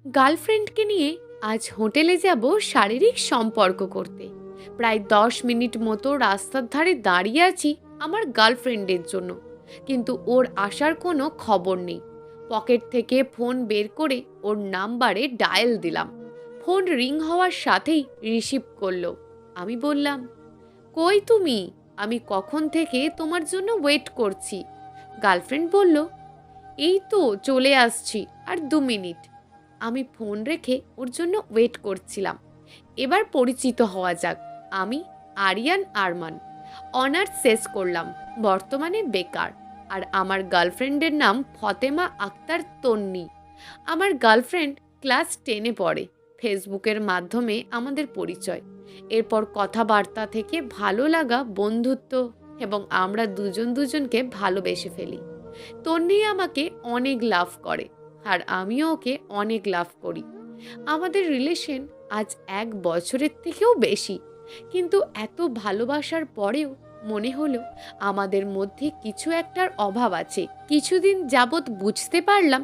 গার্লফ্রেন্ডকে নিয়ে আজ হোটেলে যাব শারীরিক সম্পর্ক করতে। প্রায় 10 মিনিট মতো রাস্তার ধারে দাঁড়িয়ে আছি আমার গার্লফ্রেন্ডের জন্য, কিন্তু ওর আসার কোনো খবর নেই। পকেট থেকে ফোন বের করে ওর নাম্বারে ডায়াল দিলাম। ফোন রিং হওয়ার সাথেই রিসিভ করলো। আমি বললাম, কই তুমি? আমি কখন থেকে তোমার জন্য ওয়েট করছি। গার্লফ্রেন্ড বলল, এই তো চলে আসছি, আর 2 মিনিট। আমি ফোন রেখে ওর জন্য ওয়েট করছিলাম। এবার পরিচিত হওয়া যাক। আমি আরিয়ান আরমান, অনার্স শেষ করলাম, বর্তমানে বেকার। আর আমার গার্লফ্রেন্ডের নাম ফতেমা আক্তার তন্নি। আমার গার্লফ্রেন্ড ক্লাস 10-এ পড়ে। ফেসবুকের মাধ্যমে আমাদের পরিচয়। এরপর কথাবার্তা থেকে ভালো লাগা, বন্ধুত্ব, এবং আমরা দুজন দুজনকে ভালোবেসে ফেলি। তন্নি আমাকে অনেক লাভ করে, আর আমিও ওকে অনেক লাভ করি। আমাদের রিলেশন আজ 1 বছরের থেকেও বেশি, কিন্তু এত ভালোবাসার পরেও মনে হলো আমাদের মধ্যে কিছু একটার অভাব আছে। কিছুদিন যাবৎ বুঝতে পারলাম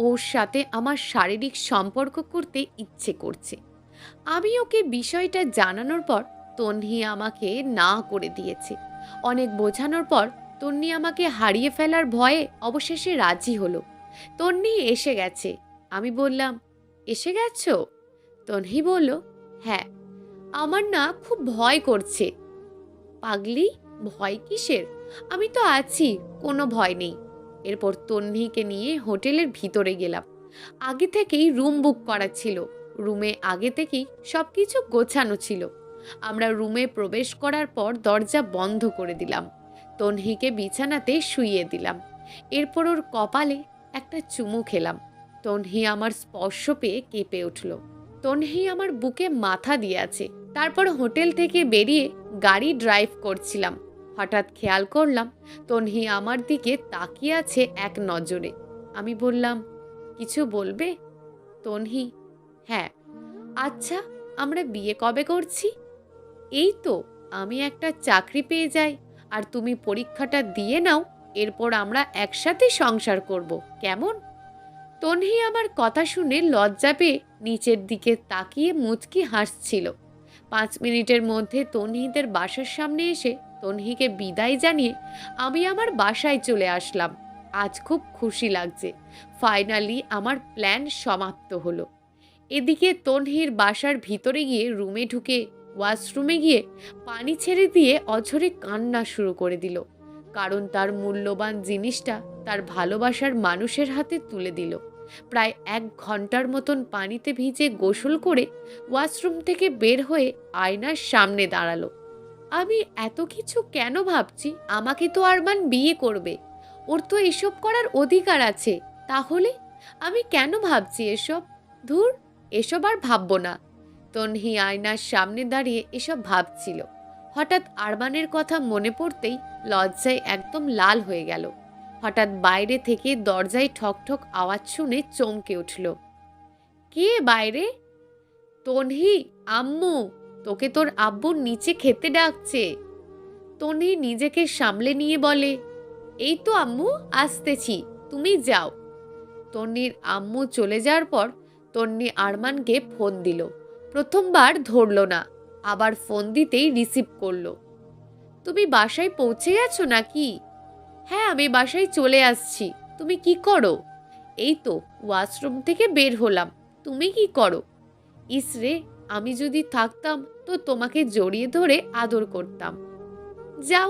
ওর সাথে আমার শারীরিক সম্পর্ক করতে ইচ্ছে করছে। আমি ওকে বিষয়টা জানানোর পর তন্নি আমাকে না করে দিয়েছে। অনেক বোঝানোর পর তন্নি আমাকে হারিয়ে ফেলার ভয়ে অবশেষে রাজি হলো। তন্নি এসে গেছে। আমি বললাম, এসে গেছো? তন্নি বলল, হ্যাঁ। আমার না খুব ভয় করছে। পাগলি, ভয় কিসের? আমি তো আছি, কোনো ভয় নেই। এরপর তন্নিকে নিয়ে হোটেলের ভিতরে গেলাম। আগে থেকেই রুম বুক করা ছিল। রুমে আগে থেকেই সব কিছু গোছানো ছিল। আমরা রুমে প্রবেশ করার পর দরজা বন্ধ করে দিলাম। তন্নিকে বিছানাতে শুইয়ে দিলাম। এরপর ওর কপালে একটা চুমু খেলাম। তন্নি আমার স্পর্শ পেয়ে কেঁপে উঠল। তন্নি আমার বুকে মাথা দিয়ে আছে। তারপর হোটেল থেকে বেরিয়ে গাড়ি ড্রাইভ করছিলাম। হঠাৎ খেয়াল করলাম তন্নি আমার দিকে তাকিয়ে আছে এক নজরে। আমি বললাম, কিছু বলবে? তন্নি, হ্যাঁ। আচ্ছা, আমরা বিয়ে কবে করছি? এই তো, আমি একটা চাকরি পেয়ে যাই আর তুমি পরীক্ষাটা দিয়ে নাও, এরপর আমরা একসাথে সংসার করব, কেমন? তন্নি আমার কথা শুনে লজ্জা পেয়ে নিচের দিকে তাকিয়ে মুচকি হাসছিল। 5 মিনিটের মধ্যে তন্নিদের বাসার সামনে এসে তন্নিকে বিদায় জানিয়ে আমি আমার বাসায় চলে আসলাম। আজ খুব খুশি লাগছে। ফাইনালি আমার প্ল্যান সমাপ্ত হলো। এদিকে তন্নির বাসার ভিতরে গিয়ে রুমে ঢুকে ওয়াশরুমে গিয়ে পানি ছেড়ে দিয়ে অঝরে কান্না শুরু করে দিল, কারণ তার মূল্যবান জিনিসটা তার ভালোবাসার মানুষের হাতে তুলে দিল। প্রায় 1 ঘন্টার মতন পানিতে ভিজে গোসল করে ওয়াশরুম থেকে বের হয়ে আয়নার সামনে দাঁড়ালো। আমি এত কিছু কেন ভাবছি? আমাকে তো আরমান বিয়ে করবে, ওর তো এসব করার অধিকার আছে। তাহলে আমি কেন ভাবছি এসব? ধুর, এসব আর ভাববো না। তন্নি আয়নার সামনে দাঁড়িয়ে এসব ভাবছিল। হঠাৎ আরমানের কথা মনে পড়তেই লজ্জায় একদম লাল হয়ে গেল। হঠাৎ বাইরে থেকে দরজায় ঠকঠক আওয়াজ শুনে চমকে উঠল। কে বাইরে? তন্নি, আম্মু, তোকে তোর আব্বুর নিচে খেতে ডাকছে। তন্নি নিজেকে সামলে নিয়ে বলে, এই তো আম্মু, আসতেছি, তুমি যাও। তন্নির আম্মু চলে যাওয়ার পর তন্নি আরমানকে ফোন দিল। প্রথমবার ধরল না, আবার ফোন দিতেই রিসিভ করলো। তুমি বাসায় পৌঁছে গেছো নাকি? হ্যাঁ, আমি বাসায় চলে আসছি। তুমি কি করো? এই তো ওয়াশরুম থেকে বের হলাম। তুমি কি করো? ইসরে, আমি যদি থাকতাম তো তোমাকে জড়িয়ে ধরে আদর করতাম। যাও,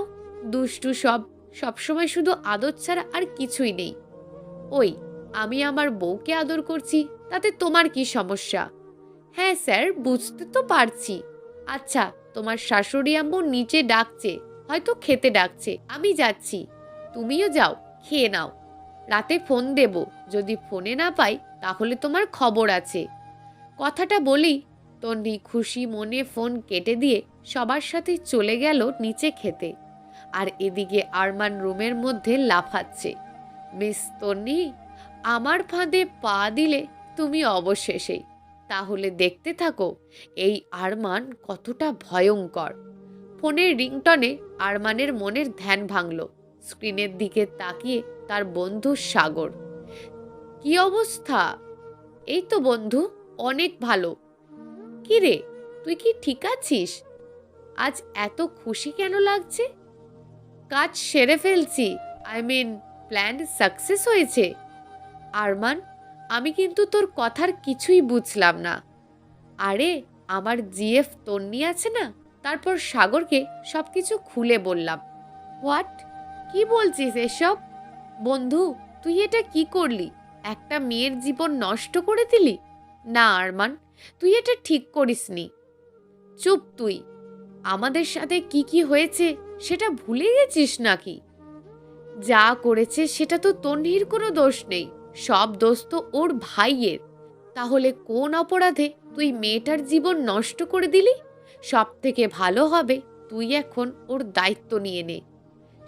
দুষ্টু সব, সবসময় শুধু আদর ছাড়া আর কিছুই নেই। ওই, আমি আমার বউকে আদর করছি, তাতে তোমার কি সমস্যা? হ্যাঁ স্যার, বুঝতে তো পারছি। আচ্ছা, তোমার শাশুড়ি আম্মু নিচে ডাকছে, হয়তো খেতে ডাকছে, আমি যাচ্ছি। তুমিও যাও, খেয়ে নাও। রাতে ফোন দেব, যদি ফোনে না পাই তাহলে তোমার খবর আছে। কথাটা বলেই তন্নি খুশি মনে ফোন কেটে দিয়ে সবার সাথে চলে গেল নিচে খেতে। আর এদিকে আরমান রুমের মধ্যে লাফাচ্ছে। মিস তন্নি, আমার ফাঁদে পা দিলে তুমি অবশেষেই। তাহলে দেখতে থাকো এই আরমান কতটা ভয়ঙ্কর। ফোনের রিংটনে আরমানের মনের ধ্যান ভাঙল। স্ক্রিনের দিকে তাকিয়ে তার বন্ধু সাগর। কি অবস্থা? এই তো বন্ধু, অনেক ভালো। কি রে, তুই কি ঠিক আছিস? আজ এত খুশি কেন লাগছে? কাজ সেরে ফেলছি, প্ল্যান সাকসেস হয়েছে। আরমান, আমি কিন্তু তোর কথার কিছুই বুঝলাম না। আরে, আমার জিএফ তন্নি আছে না, তারপর সাগরকে সবকিছু খুলে বললাম। হোয়াট? কি বলছিস এসব? বন্ধু, তুই এটা কি করলি? একটা মেয়ের জীবন নষ্ট করে দিলি। না আরমান, তুই এটা ঠিক করিসনি। চুপ তুই। আমাদের সাথে কি কি হয়েছে সেটা ভুলে গেছিস নাকি? যা করেছে সেটা তো তন্নির কোনো দোষ নেই, সব দোষ তো ওর ভাইয়ের। তাহলে কোন অপরাধে তুই মেয়েটার জীবন নষ্ট করে দিলি? সব থেকে ভালো হবে তুই এখন ওর দায়িত্ব নিয়ে নে।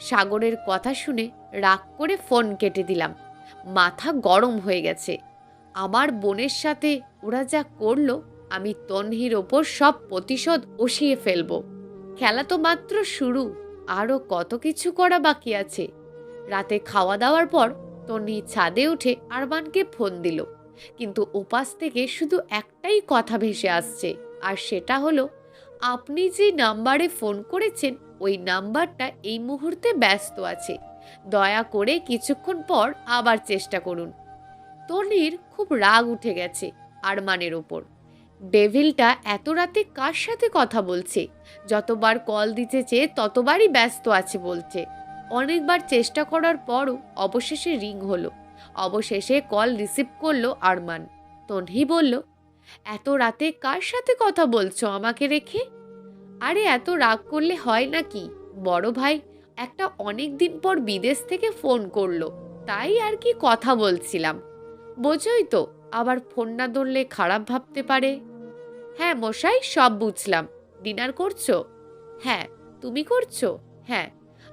সাগরের কথা শুনে রাগ করে ফোন কেটে দিলাম। মাথা গরম হয়ে গেছে। আমার বোনের সাথে ওরা যা করলো, আমি তন্হির ওপর সব প্রতিশোধ ওসিয়ে ফেলবো। খেলা তো মাত্র শুরু, আরও কত কিছু করা বাকি আছে। রাতে খাওয়া দাওয়ার পর তন্নি ছাদে উঠে আরমানকে ফোন দিল, কিন্তু ওপাশ থেকে শুধু একটাই কথা ভেসে আসছে, আর সেটা হলো, আপনি যে নাম্বারে ফোন করেছেন ওই নাম্বারটা এই মুহূর্তে ব্যস্ত আছে, দয়া করে কিছুক্ষণ পর আবার চেষ্টা করুন। তন্নির খুব রাগ উঠে গেছে আরমানের ওপর। ডেভিলটা এত রাতে কার সাথে কথা বলছে? যতবার কল দিতে চেয়ে ততবারই ব্যস্ত আছে বলছে। অনেকবার চেষ্টা করার পরও অবশেষে রিং হলো। অবশেষে কল রিসিভ করলো আরমান। তন্হি বলল, এত রাতে কার সাথে কথা বলছো আমাকে রেখে? আরে এত রাগ করলে হয় নাকি? বড় ভাই একটা অনেক দিন পর বিদেশ থেকে ফোন করলো, তাই আর কি কথা বলছিলাম। বোঝোই তো, আবার ফোন না ধরলে খারাপ ভাবতে পারে। হ্যাঁ মশাই, সব বুঝলাম। ডিনার করছো? হ্যাঁ। তুমি করছো? হ্যাঁ।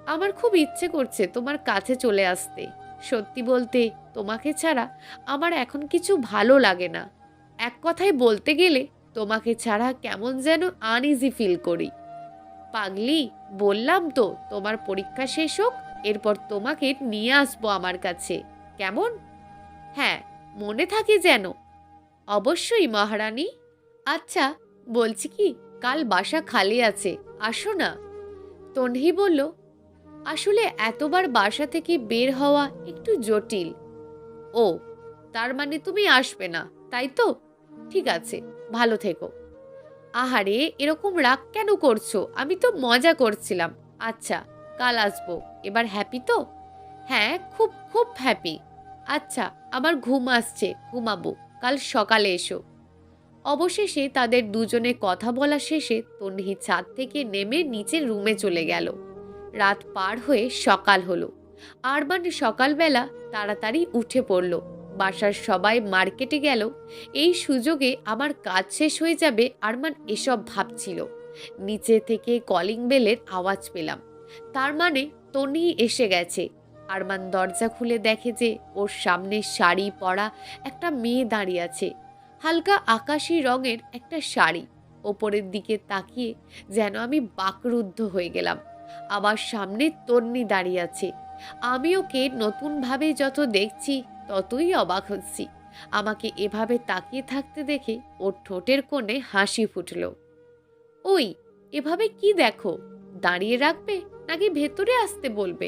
আমার খুব ইচ্ছে করছে তোমার কাছে চলে আসতে। সত্যি বলতে, তোমাকে ছাড়া আমার এখন কিছু ভালো লাগে না। এক কথায় বলতে গেলে তোমাকে ছাড়া কেমন যেন আনইজি ফিল করি। পাগলি, বললাম তো তোমার পরীক্ষা শেষ হোক, এরপর তোমাকে নিয়ে আসবো আমার কাছে। কেমন? হ্যাঁ, মনে থাকে যেন। অবশ্যই মহারানী। আচ্ছা, বলছি কি, কাল বাসা খালি আছে, আসো না। তন্হি বলল, আসলে এতবার বাসা থেকে বের হওয়া একটু জটিল। ও, তার মানে তুমি আসবে না, তাই তো? ঠিক আছে, ভালো থেকো। আহারে, এরকম রাগ কেন করছো? আমি তো মজা করছিলাম। আচ্ছা, কাল আসবো। এবার হ্যাপি তো? হ্যাঁ, খুব খুব হ্যাপি। আচ্ছা, আমার ঘুম আসছে, ঘুমাবো। কাল সকালে এসো। অবশেষে তাদের দুজনে কথা বলা শেষে তন্হি ছাদ থেকে নেমে নিচের রুমে চলে গেল। রাত পার হয়ে সকাল হলো। আরমান সকালবেলা তাড়াতাড়ি উঠে পড়ল। বাসার সবাই মার্কেটে গেল। এই সুযোগে আমার কাজ শেষ হয়ে যাবে আরমান এসব ভাবছিল। নিচে থেকে কলিং বেলের আওয়াজ পেলাম। তার মানে তন্নি এসে গেছে। আরমান দরজা খুলে দেখে যে ওর সামনে শাড়ি পরা একটা মেয়ে দাঁড়িয়ে আছে। হালকা আকাশি রঙের একটা শাড়ি। ওপরের দিকে তাকিয়ে যেন আমি বাকরুদ্ধ হয়ে গেলাম। আমার সামনে তন্নি দাঁড়িয়ে আছে। আমি ওকে নতুনভাবে যত দেখছি ততই অবাক হচ্ছি। আমাকে এভাবে তাকিয়ে থাকতে দেখে ওর ঠোঁটের কোণে হাসি ফুটল। ওই, এভাবে কি দেখো? দাঁড়িয়ে রাখবে নাকি ভেতরে আসতে বলবে?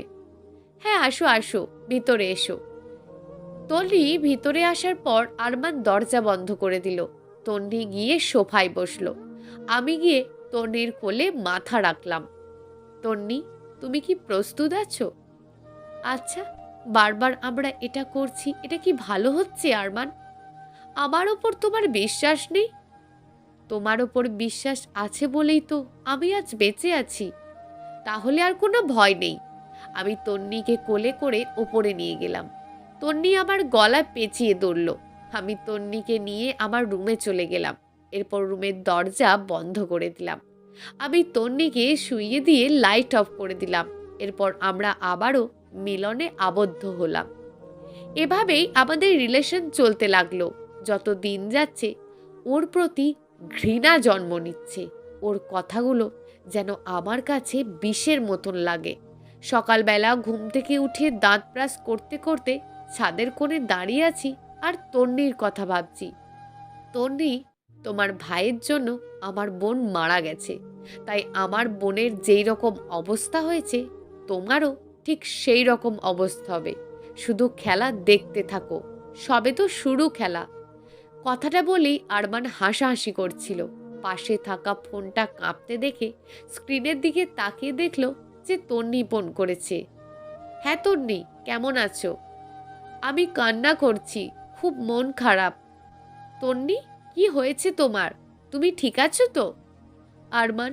হ্যাঁ, আসো আসো, ভিতরে এসো। তন্নি ভিতরে আসার পর আরমান দরজা বন্ধ করে দিল। তন্নি গিয়ে সোফায় বসলো। আমি গিয়ে তন্নির কোলে মাথা রাখলাম। তন্নি, তুমি কি প্রস্তুত আছো? আচ্ছা, বারবার আমরা এটা করছি, এটা কি ভালো হচ্ছে আরমান? আমার ওপর তোমার বিশ্বাস নেই? তোমার ওপর বিশ্বাস আছে বলেই তো আমি আজ বেঁচে আছি। তাহলে আর কোনো ভয় নেই। আমি তন্নিকে কোলে করে ওপরে নিয়ে গেলাম। তন্নি আমার গলা পেঁচিয়ে ধরল। আমি তন্নিকে নিয়ে আমার রুমে চলে গেলাম। এরপর রুমের দরজা বন্ধ করে দিলাম। আমি তন্নিকে শুইয়ে দিয়ে লাইট অফ করে দিলাম। এরপর আমরা আবারও মিলনে আবদ্ধ হলাম। এভাবেই আমাদের রিলেশন চলতে লাগলো। যত দিন যাচ্ছে ওর প্রতি ঘৃণা জন্ম নিচ্ছে। ওর কথাগুলো যেন আমার কাছে বিষের মতন লাগে। সকালবেলা ঘুম থেকে উঠে দাঁত ব্রাশ করতে করতে ছাদের কোণে দাঁড়িয়ে আছি, আর তন্নির কথা ভাবছি। তন্নি, তোমার ভাইয়ের জন্য আমার বোন মারা গেছে, তাই আমার বোনের যেই রকম অবস্থা হয়েছে তোমারও ঠিক সেই রকম অবস্থা হবে। শুধু খেলা দেখতে থাকো, সবে তো শুরু খেলা। কথাটা বলেই আরমান হাসাহাসি করছিল। পাশে থাকা ফোনটা কাঁপতে দেখে স্ক্রিনের দিকে তাকিয়ে দেখল যে তন্নি ফোন করেছে। হ্যাঁ তন্নি, কেমন আছো? আমি কান্না করছি, খুব মন খারাপ। তন্নি, কি হয়েছে তোমার? তুমি ঠিক আছো তো? আরমান,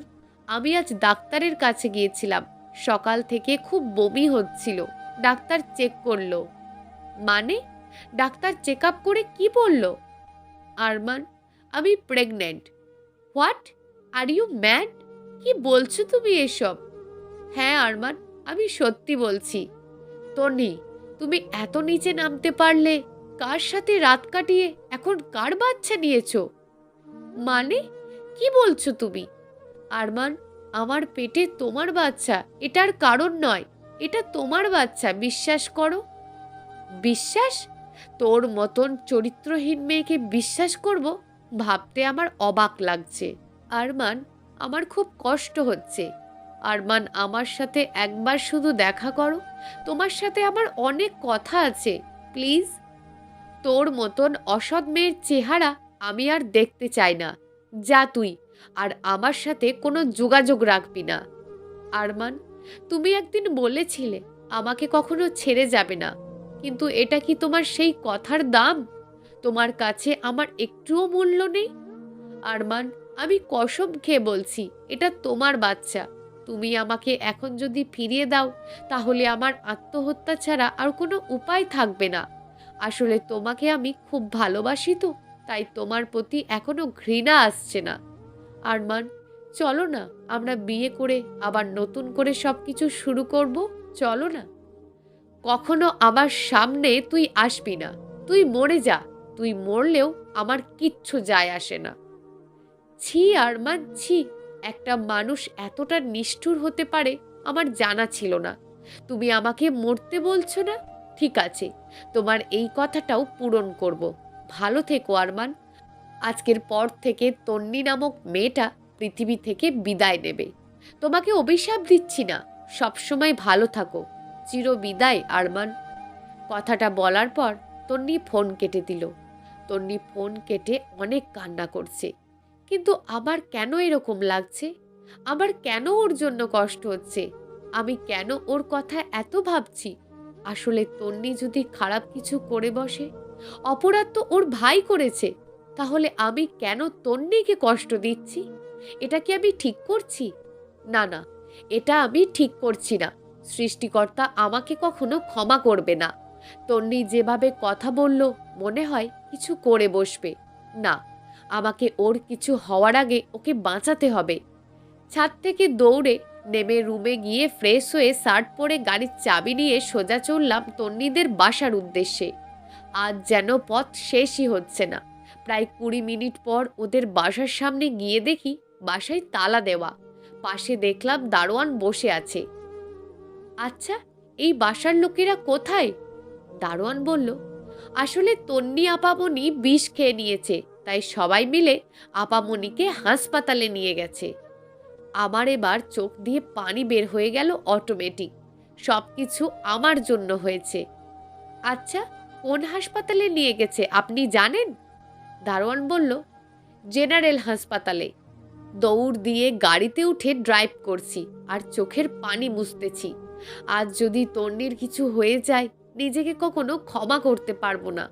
আমি আজ ডাক্তারের কাছে গিয়েছিলাম। সকাল থেকে খুব বমি হচ্ছিল। ডাক্তার চেক করলো। মানে? ডাক্তার চেক আপ করে কি বললো? আরমান, আমি pregnant. What? Are you mad? কি বলছো তুমি এসব? হ্যাঁ আরমান, আমি সত্যি বলছি। তন্নি, তুমি এত নিচে নামতে পারলে? কার সাথে রাত কাটিয়ে এখন কার বাচ্চা নিয়েছো? মানে, কি বলছো তুমি? আরমান, আমার পেটে তোমার বাচ্চা, এটার কারণ নয়। এটা তোমার বাচ্চা, বিশ্বাস করো। বিশ্বাস? তোর মতন চরিত্রহীন মেয়েকে বিশ্বাস করব ভাবতে আমার অবাক লাগছে। আরমান, আমার খুব কষ্ট হচ্ছে। আরমান, আমার সাথে একবার শুধু দেখা করো। তোমার সাথে আমার অনেক কথা আছে, প্লিজ। তোর মতন অসৎ মেয়ের চেহারা আমি আর দেখতে চাই না। যা তুই, আর আমার সাথে কোনো যোগাযোগ রাখবি না। আরমান, তুমি একদিন বলেছিলে আমাকে কখনো ছেড়ে যাবে না, কিন্তু এটা কি তোমার সেই কথার দাম? তোমার কাছে আমার একটুও মূল্য নেই? আরমান, আমি কসম খেয়ে বলছি, এটা তোমার বাচ্চা। তুমি আমাকে এখন যদি ফিরিয়ে দাও, তাহলে আমার আত্মহত্যা ছাড়া আর কোনো উপায় থাকবে না। আসলে তোমাকে আমি খুব ভালোবাসি তো, তাই তোমার প্রতি এখনো ঘৃণা আসছে না। আরমান, চলো না, আমরা বিয়ে করে আবার নতুন করে সব কিছু শুরু করব। চলো না। কখনো আমার সামনে তুই আসবি না। তুই মরে যা। তুই মরলেও আমার কিচ্ছু যায় আসে না। ছি আরমান, ছি। একটা মানুষ এতটা নিষ্ঠুর হতে পারে আমার জানা ছিল না। তুমি আমাকে মরতে বলছো না? ঠিক আছে, তোমার এই কথাটাও পূরণ করব। ভালো থেকো আরমান। আজকের পর থেকে তন্নি নামক মেয়েটা পৃথিবী থেকে বিদায় নেবে। তোমাকে অভিশাপ দিচ্ছি না, সবসময় ভালো থাকো। চির বিদায় আরমান। কথাটা বলার পর তন্নি ফোন কেটে দিল। তন্নি ফোন কেটে অনেক কান্না করছে। কিন্তু আমার কেন এরকম লাগছে? আমার কেন ওর জন্য কষ্ট হচ্ছে? আমি কেন ওর কথা এত ভাবছি? আসলে তন্নি যদি খারাপ কিছু করে বসে, অপরাধ তো ওর ভাই করেছে, তাহলে আমি কেন তন্নিকে কষ্ট দিচ্ছি? এটা কি আমি ঠিক করছি? না না, এটা আমি ঠিক করছি না। সৃষ্টিকর্তা আমাকে কখনো ক্ষমা করবে না। তন্নি যেভাবে কথা বলল, মনে হয় কিছু করে বসবে। না, আমাকে ওর কিছু হওয়ার আগে ওকে বাঁচাতে হবে। ছাদ থেকে দৌড়ে নেমে রুমে গিয়ে ফ্রেশ হয়ে শার্ট পরে গাড়ির চাবি নিয়ে সোজা চললাম তন্নিদের বাসার উদ্দেশ্যে। আজ যেন পথ শেষই হচ্ছে না। প্রায় 20 মিনিট পর ওদের বাসার সামনে গিয়ে দেখি বাসায় তালা দেওয়া। পাশে দেখলাম দারোয়ান বসে আছে। আচ্ছা, এই বাসার লোকেরা কোথায়? দারোয়ান বলল, আসলে তন্নি আপামনি বিষ খেয়ে নিয়েছে, তাই সবাই মিলে আপামনিকে হাসপাতালে নিয়ে গেছে। আমার এবার চোখ দিয়ে পানি বের হয়ে গেল অটোমেটিক। সব কিছু আমার জন্য হয়েছে। আচ্ছা, কোন হাসপাতালে নিয়ে গেছে আপনি জানেন? দারোয়ান বলল, জেনারেল হাসপাতালে। দৌড় দিয়ে গাড়িতে উঠে ড্রাইভ করছি আর চোখের পানি মুছতেছি। আজ যদি তন্নির কিছু হয়ে যায়, নিজেকে কখনো ক্ষমা করতে পারবো না।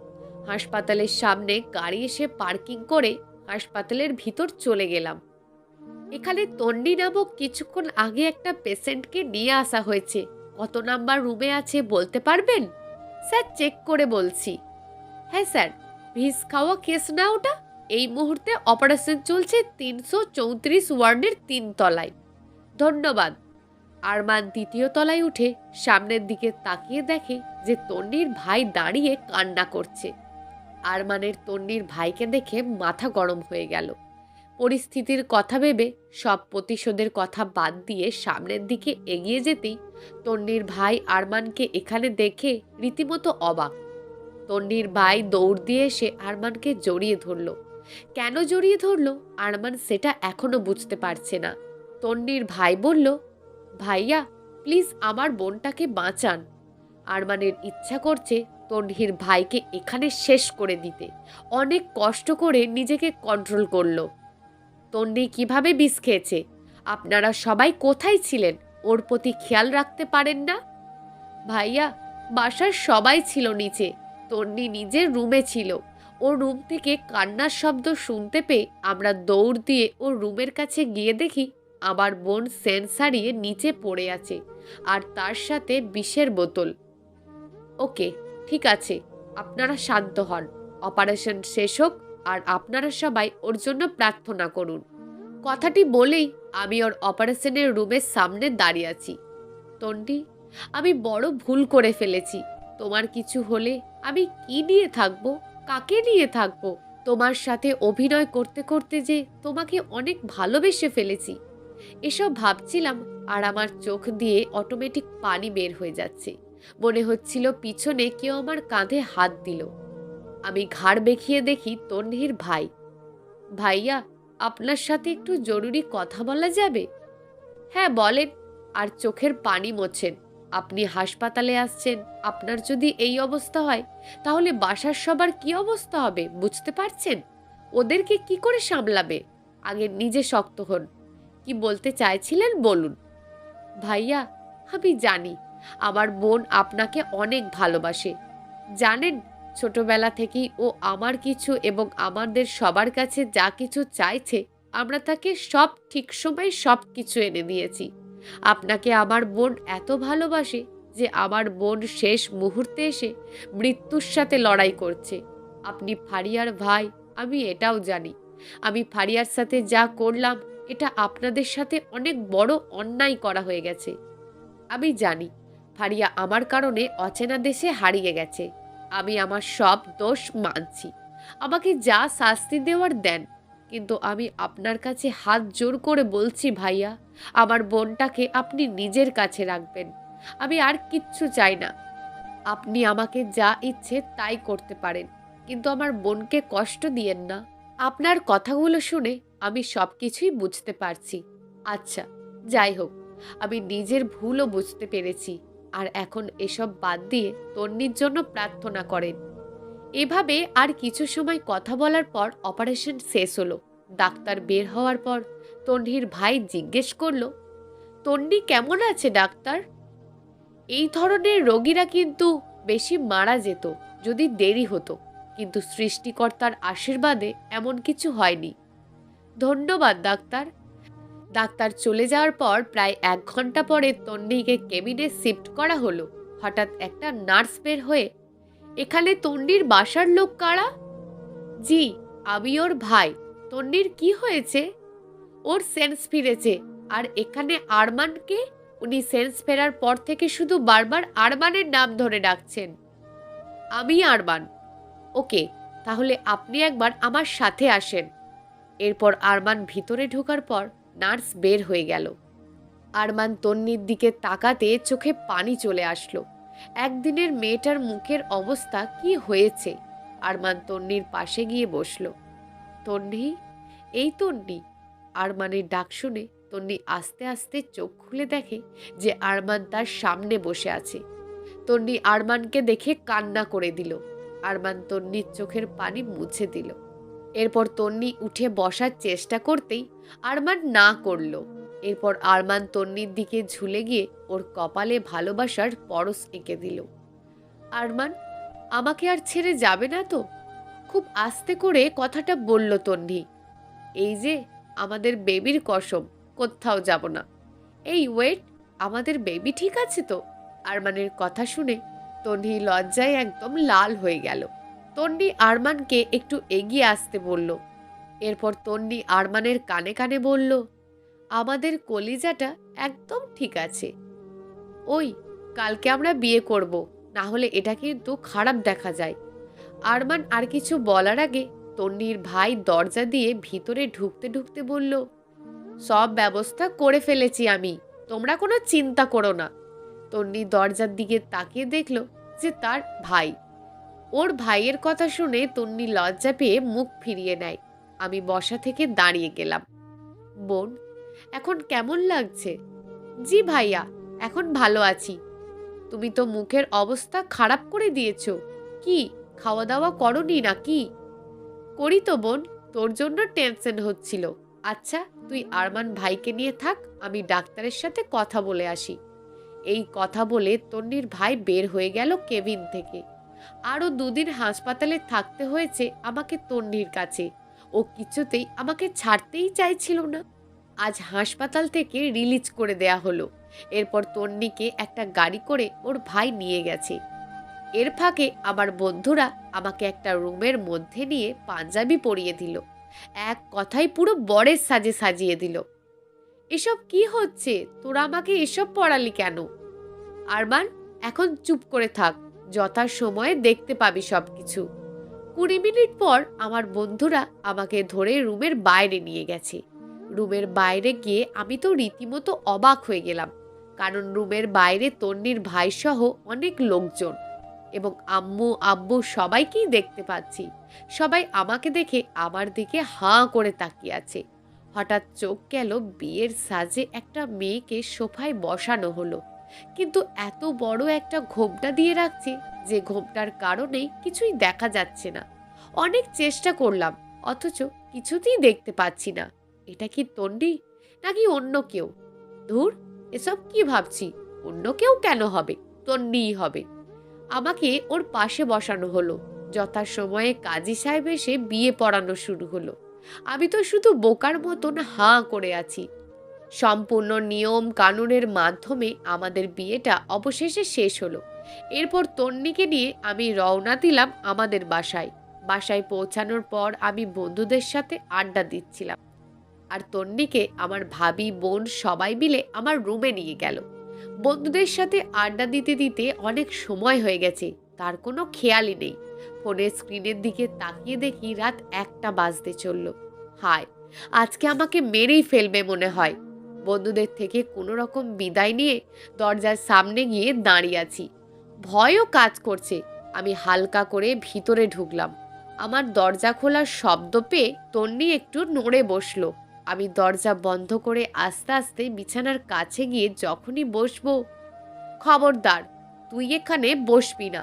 হাসপাতালের সামনে গাড়ি এসে পার্কিং করে হাসপাতালের ভিতর চলে গেলাম। এখানে তন্নি নামক কিছুক্ষণ আগে একটা পেশেন্টকে নিয়ে আসা হয়েছে। কত নাম্বার রুমে আছে বলতে পারবেন? স্যার, চেক করে বলছি। হ্যাঁ স্যার, ভিস খাওয়া কেস না ওটা? এই মুহূর্তে অপারেশন চলছে 334 ওয়ার্ডের 3 তলায়। ধন্যবাদ। আরমান 2য় তলায় উঠে সামনের দিকে তাকিয়ে দেখে যে তন্নির ভাই দাঁড়িয়ে কান্না করছে। আরমানের তন্নির ভাইকে দেখে মাথা গরম হয়ে গেল। পরিস্থিতির কথা ভেবে সব প্রতিশোধের কথা বাদ দিয়ে সামনের দিকে এগিয়ে যেতেই তন্নির ভাই আরমানকে এখানে দেখে রীতিমতো অবাক। তন্নির ভাই দৌড় দিয়ে এসে আরমানকে জড়িয়ে ধরল। কেন জড়িয়ে ধরল আরমান সেটা এখনো বুঝতে পারছে না। তন্নির ভাই বলল, ভাইয়া প্লিজ আমার বোনটাকে বাঁচান। আরমানের ইচ্ছা করছে তন্নির ভাইকে এখানে শেষ করে দিতে। অনেক কষ্ট করে নিজেকে কন্ট্রোল করলো। তন্নি কিভাবে বিষ খেয়েছে? আপনারা সবাই কোথায় ছিলেন? ওর প্রতি খেয়াল রাখতে পারেন না? ভাইয়া, বাসার সবাই ছিল নিচে। তন্নি নিজের রুমে ছিল। ওর রুম থেকে কান্নার শব্দ শুনতে পেয়ে আমরা দৌড় দিয়ে ওর রুমের কাছে গিয়ে দেখি আমার বোন সেন্স হারিয়ে নিচে পড়ে আছে, আর তার সাথে বিষের বোতল। ওকে, ঠিক আছে, আপনারা শান্ত হন। অপারেশন শেষ হোক আর আপনারা সবাই ওর জন্য প্রার্থনা করুন। কথাটি বলেই আমি ওর অপারেশনের রুমের সামনে দাঁড়িয়ে আছি। তন্ডি, আমি বড় ভুল করে ফেলেছি। তোমার কিছু হলে আমি কি নিয়ে থাকবো? কাকে নিয়ে থাকবো? তোমার সাথে অভিনয় করতে করতে যে তোমাকে অনেক ভালোবেসে ফেলেছি, এসব ভাবছিলাম আর আমার চোখ দিয়ে অটোমেটিক পানি বের হয়ে যাচ্ছে। মনে হচ্ছিল পিছনে কেউ আমার কাঁধে হাত দিল। আমি ঘাড় বেঁকিয়ে দেখি তন্নির ভাই। ভাইয়া, আপনার সাথে একটু জরুরি কথা বলা যাবে? হ্যাঁ বলেন। আর চোখের পানি মোছেন। আপনি হাসপাতালে আসছেন, আপনার যদি এই অবস্থা হয় তাহলে বাসার সবার কি অবস্থা হবে বুঝতে পারছেন? ওদেরকে কি করে সামলাবে? আগে নিজে শক্ত হন। কি বলতে চাইছিলেন বলুন। ভাইয়া, আমি জানি আমার বোন আপনাকে অনেক ভালোবাসে। জানেন, ছোটবেলা থেকেই ও আমার কিছু এবং আমাদের সবার কাছে যা কিছু চাইছে আমরা তাকে সব ঠিক সময় সব কিছু এনে দিয়েছি। আপনাকে আমার বোন এত ভালোবাসে যে আমার বোন শেষ মুহূর্তে এসে মৃত্যুর সাথে লড়াই করছে। আপনি ফারিয়ার ভাই, আমি এটাও জানি। আমি ফারিয়ার সাথে যা করলাম এটা আপনাদের সাথে অনেক বড় অন্যায় করা হয়ে গেছে। আমি জানি ফারিয়া আমার কারণে অচেনা দেশে হারিয়ে গেছে। আমি আমার সব দোষ মানছি। আমাকে যা শাস্তি দেওয়ার দেন, কিন্তু আমি আপনার কাছে হাত জোর করে বলছি ভাইয়া, আমার বোনটাকে আপনি নিজের কাছে রাখবেন। আমি আর কিচ্ছু চাই না। আপনি আমাকে যা ইচ্ছে তাই করতে পারেন, কিন্তু আমার বোনকে কষ্ট দিয়েন না। আপনার কথাগুলো শুনে আমি সব কিছুই বুঝতে পারছি। আচ্ছা, যাই হোক, আমি নিজের ভুলও বুঝতে পেরেছি। আর এখন এসব বাদ দিয়ে তন্নির জন্য প্রার্থনা করেন। এভাবে আর কিছু সময় কথা বলার পর অপারেশন শেষ হলো। ডাক্তার বের হওয়ার পর তন্নির ভাই জিজ্ঞেস করলো, তন্নি কেমন আছে ডাক্তার? এই ধরনের রোগীরা কিন্তু বেশি মারা যেত যদি দেরি হতো, কিন্তু সৃষ্টিকর্তার আশীর্বাদে এমন কিছু হয়নি। ধন্যবাদ ডাক্তার। ডাক্তার চলে যাওয়ার পর প্রায় 1 ঘন্টা পরে তন্নিকে কেবিনে শিফট করা হলো। হঠাৎ একটা নার্স বের হয়ে, এখানে তন্নির বাসার লোক কারা? জি, আমি ওর ভাই। তন্নির কি হয়েছে? ওর সেন্স ফিরেছে। আর এখানে আরমানকে? উনি সেন্স ফেরার পর থেকে শুধু বারবার আরমানের নাম ধরে ডাকছেন। আমি আরমান। ওকে, তাহলে আপনি একবার আমার সাথে আসেন। এরপর আরমান ভিতরে ঢোকার পর নার্স বের হয়ে গেল। আরমান তন্নির দিকে তাকাতে চোখে পানি চলে আসলো। একদিনের মেয়েটার মুখের অবস্থা কি হয়েছে? আরমান তন্নির পাশে গিয়ে বসলো। তন্নি, এই তন্নি। আরমানের ডাক শুনে তন্নি আস্তে আস্তে চোখ খুলে দেখে যে আরমান তার সামনে বসে আছে। তন্নি আরমানকে দেখে কান্না করে দিল। আরমান তন্নির চোখের পানি মুছে দিল। এরপর তন্নি উঠে বসার চেষ্টা করতেই আরমান না করল। এরপর আরমান তন্নির দিকে ঝুলে গিয়ে ওর কপালে ভালোবাসার পরশ এঁকে দিল। আরমান, আমাকে আর ছেড়ে যাবে না তো? খুব আস্তে করে কথাটা বলল তন্নি। এই যে আমাদের বেবির কসম, কোথাও যাব না। এই ওয়েট, আমাদের বেবি ঠিক আছে তো? আরমানের কথা শুনে তন্নি লজ্জায় একদম লাল হয়ে গেল। তন্নি আরমানকে একটু এগিয়ে আসতে বলল। এরপর তন্নি আরমানের কানে কানে বলল, আমাদের কলিজাটা একদম ঠিক আছে। ওই, কালকে আমরা বিয়ে করব, না হলে এটা কিন্তু খারাপ দেখা যায়। আরমান আর কিছু বলার আগে তন্নির ভাই দরজা দিয়ে ভিতরে ঢুকতে ঢুকতে বলল, সব ব্যবস্থা করে ফেলেছি আমি, তোমরা কোনো চিন্তা করো না। তন্নি দরজার দিকে তাকিয়ে দেখল যে তার ভাই। ওর ভাইয়ের কথা শুনে তন্নি লজ্জা পেয়ে মুখ ফিরিয়ে নেয়। আমি বসা থেকে দাঁড়িয়ে গেলাম। বোন, এখন কেমন লাগছে? জি ভাইয়া, এখন ভালো আছি। তুমি তো মুখের অবস্থা খারাপ করে দিয়েছো। কি খাওয়া দাওয়া করনি নাকি? করি তো বোন, তোর জন্য টেনশন হচ্ছিল। আচ্ছা, তুই আরমান ভাইকে নিয়ে থাক, আমি ডাক্তারের সাথে কথা বলে আসি। এই কথা বলে তন্নির ভাই বের হয়ে গেল কেবিন থেকে। আরও 2 দিন হাসপাতালে থাকতে হয়েছে আমাকে তন্নির কাছে। ও কিছুতেই আমাকে ছাড়তেই চাইছিল না। আজ হাসপাতাল থেকে রিলিজ করে দেয়া হলো। এরপর তন্নিকে একটা গাড়ি করে ওর ভাই নিয়ে গেছে। এর ফাঁকে আমার বন্ধুরা আমাকে একটা রুমের মধ্যে নিয়ে পাঞ্জাবি পরিয়ে দিল। এক কথায় পুরো বরের সাজে সাজিয়ে দিল। এসব কি হচ্ছে? তোরা আমাকে এসব পড়ালি কেন? আরমান, এখন চুপ করে থাক, যথা সময়ে দেখতে পাবি সবকিছু। 20 মিনিট পর আমার বন্ধুরা আমাকে ধরে রুমের বাইরে নিয়ে গেছে। রুমের বাইরে গিয়ে আমি তো রীতিমতো অবাক হয়ে গেলাম, কারণ রুমের বাইরে তন্নির ভাই সহ অনেক লোকজন এবং আম্মু আব্বু সবাইকেই দেখতে পাচ্ছি। সবাই আমাকে দেখে আমার দিকে হাঁ করে তাকিয়ে আছে। হঠাৎ চোখ গেল বিয়ের সাজে একটা মেয়েকে সোফায় বসানো হলো, কিন্তু এত বড় একটা ঘোমটা দিয়ে রাখছে যে ঘোমটার কারণে কিছুই দেখা যাচ্ছে না। অনেক চেষ্টা করলাম, অথচ কিছুতেই দেখতে পাচ্ছি না। এটা কি তন্নি নাকি অন্য কেউ? ধুর, এসব কি ভাবছি? অন্য কেউ কেন হবে? তন্নিই হবে। আমাকে ওর পাশে বসানো হলো। যথাসময়ে কাজী সাহেব এসে বিয়ে পড়ানো শুরু হলো। আমি তো শুধু বোকার মতন হাঁ করে আছি। সম্পূর্ণ নিয়ম কানুনের মাধ্যমে আমাদের বিয়েটা অবশেষে শেষ হলো। এরপর তন্নিকে নিয়ে আমি রওনা দিলাম আমাদের বাসায়। বাসায় পৌঁছানোর পর আমি বন্ধুদের সাথে আড্ডা দিচ্ছিলাম, আর তন্নিকে আমার ভাবি বোন সবাই মিলে আমার রুমে নিয়ে গেল। বন্ধুদের সাথে আড্ডা দিতে দিতে অনেক সময় হয়ে গেছে, তার কোনো খেয়ালই নেই। ফোনের স্ক্রিনের দিকে তাকিয়ে দেখি রাত 1টা বাজতে চলল। হায়, আজকে আমাকে মেরেই ফেলবে মনে হয়। বন্ধুদের থেকে কোনো রকম বিদায় নিয়ে দরজার সামনে গিয়ে দাঁড়িয়ে আছি। ভয়ও কাজ করছে। আমি হালকা করে ভিতরে ঢুকলাম। আমার দরজা খোলার শব্দ পেয়ে তন্নি একটু নড়ে বসলো। আমি দরজা বন্ধ করে আস্তে আস্তে বিছানার কাছে গিয়ে যখনই বসবো, খবরদার, তুই এখানে বসবি না।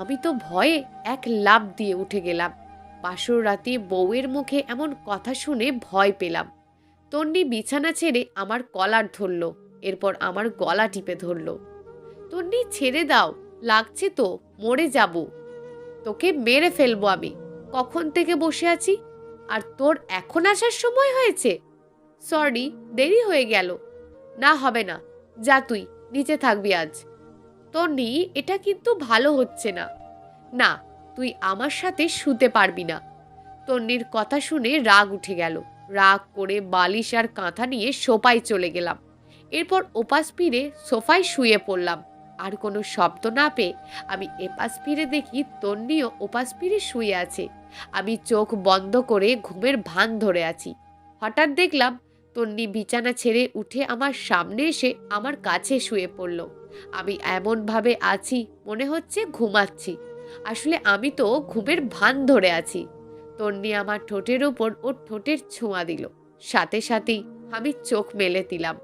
আমি তো ভয়ে এক লাফ দিয়ে উঠে গেলাম। বাসর রাতে বউয়ের মুখে এমন কথা শুনে ভয় পেলাম। তন্নি বিছানা ছেড়ে আমার কলার ধরল, এরপর আমার গলা টিপে ধরল। তন্নি, ছেড়ে দাও, লাগছে তো, মরে যাব। তোকে মেরে ফেলবো আমি। কখন থেকে বসে আছি, আর তোর এখন আসার সময় হয়েছে? সরি, দেরি হয়ে গেল। না, হবে না, যা তুই নিচে থাকবি আজ। তন্নি, এটা কিন্তু ভালো হচ্ছে না। না, তুই আমার সাথে শুতে পারবি না। তন্নির কথা শুনে রাগ উঠে গেল। রাগ করে বালিশ আর কাঁথা নিয়ে সোফায় চলে গেলাম। এরপর ওপাশ ফিরে সোফায় শুয়ে পড়লাম। আর কোনো শব্দ না পেয়ে আমি এপাশ ফিরে দেখি তন্নিও ওপাশ ফিরে শুয়ে আছে। আমি চোখ বন্ধ করে ঘুমের ভান ধরে আছি। হঠাৎ দেখলাম তন্নি বিছানা ছেড়ে উঠে আমার সামনে এসে আমার কাছে শুয়ে পড়ল। আমি এমনভাবে আছি মনে হচ্ছে ঘুমাচ্ছি, আসলে আমি তো ঘুমের ভান ধরে আছি। তন্নি আমার ঠোঁটের উপর ওর ঠোঁটের ছোঁয়া দিল। সাথে সাথেই আমি চোখ মেলে দিলাম।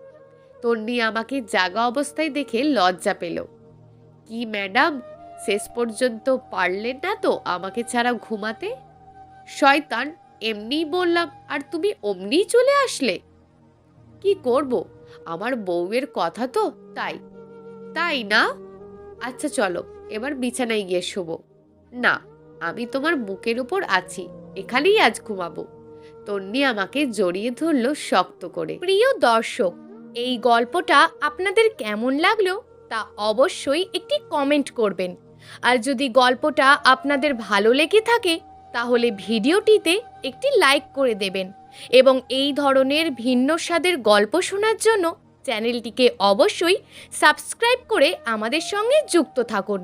তন্নি আমাকে জাগা অবস্থায় দেখে লজ্জা পেল। কি ম্যাডাম, শেষ পর্যন্ত পারলেন না তো আমাকে ছাড়া ঘুমাতে? শয়তান, এমনিই বললাম আর তুমি অমনিই চলে আসলে। কি করব, আমার বউয়ের কথা তো, তাই। তাই না? আচ্ছা চলো, এবার বিছানায় গিয়ে শোবো। না, আমি তোমার বুকের উপর আছি, এখানেই আজ ঘুমাবো। তন্নি আমাকে জড়িয়ে ধরলো শক্ত করে। প্রিয় দর্শক, এই গল্পটা আপনাদের কেমন লাগলো তা অবশ্যই একটি কমেন্ট করবেন। আর যদি গল্পটা আপনাদের ভালো লেগে থাকে তাহলে ভিডিওটিতে একটি লাইক করে দেবেন এবং এই ধরনের ভিন্ন স্বাদের গল্প শোনার জন্য চ্যানেলটিকে অবশ্যই সাবস্ক্রাইব করে আমাদের সঙ্গে যুক্ত থাকুন।